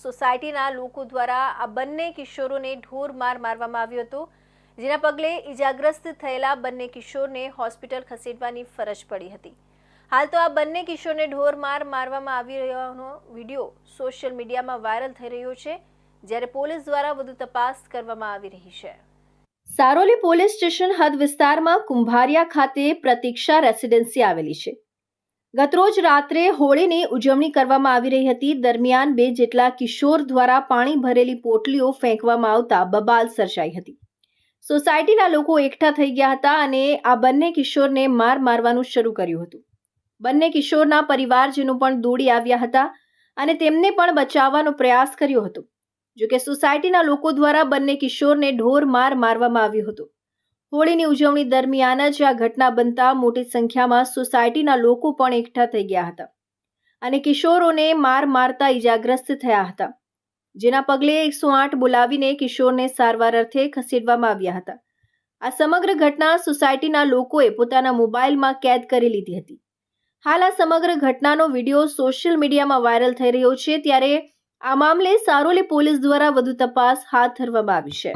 સોસાયટીના લોકો દ્વારા આ બંને કિશોરોને ઢોર માર મારવામાં આવ્યો હતો, જેના પગલે ઈજાગ્રસ્ત થયેલા બંને કિશોરને હોસ્પિટલ ખસેડવાની ફરજ પડી હતી। હાલ તો આ બંને કિશોરને ઢોર માર મારવામાં આવી રહ્યોનો વિડીયો સોશિયલ મીડિયામાં વાયરલ થઈ રહ્યો છે, જ્યારે પોલીસ દ્વારા વધુ તપાસ કરવામાં આવી રહી છે। સારોલી પોલીસ સ્ટેશન હદ વિસ્તારમાં કુંભારિયા ખાતે પ્રતીક્ષા રેસિડેન્સી આવેલી છે। ગતરોજ રાત્રે હોળીની ઉજવણી કરવામાં આવી રહી હતી। દરમિયાન બે જેટલા કિશોર દ્વારા પાણી ભરેલી પોટલીઓ ફેંકવામાં આવતા બબાલ સર્જાઈ હતી। સોસાયટીના લોકો એકઠા થઈ ગયા હતા અને આ બંને કિશોરને મારવાનું શરૂ કર્યું હતું। બંને કિશોરના પરિવારજનો પણ દોડી આવ્યા હતા અને તેમને પણ બચાવવાનો પ્રયાસ કર્યો હતો। જો કે સોસાયટીના લોકો દ્વારા બંને કિશોરને ઢોર મારવામાં આવ્યો હતો। હોળીની ઉજવણી દરમિયાન જ આ ઘટના બનતા મોટી સંખ્યામાં સોસાયટીના લોકો પણ એકઠા થઈ ગયા હતા અને કિશોરોને મારતા ઈજાગ્રસ્ત થયા હતા, જેના પગલે 108 બોલાવીને કિશોરને સારવાર અર્થે ખસેડવામાં આવ્યા હતા। આ સમગ્ર ઘટના સોસાયટીના લોકોએ પોતાના મોબાઈલમાં કેદ કરી લીધી હતી। હાલ આ સમગ્ર ઘટનાનો વિડીયો સોશિયલ મીડિયામાં વાયરલ થઈ રહ્યો છે, ત્યારે આ મામલે સારોલી પોલીસ દ્વારા વધુ તપાસ હાથ ધરવામાં આવી છે।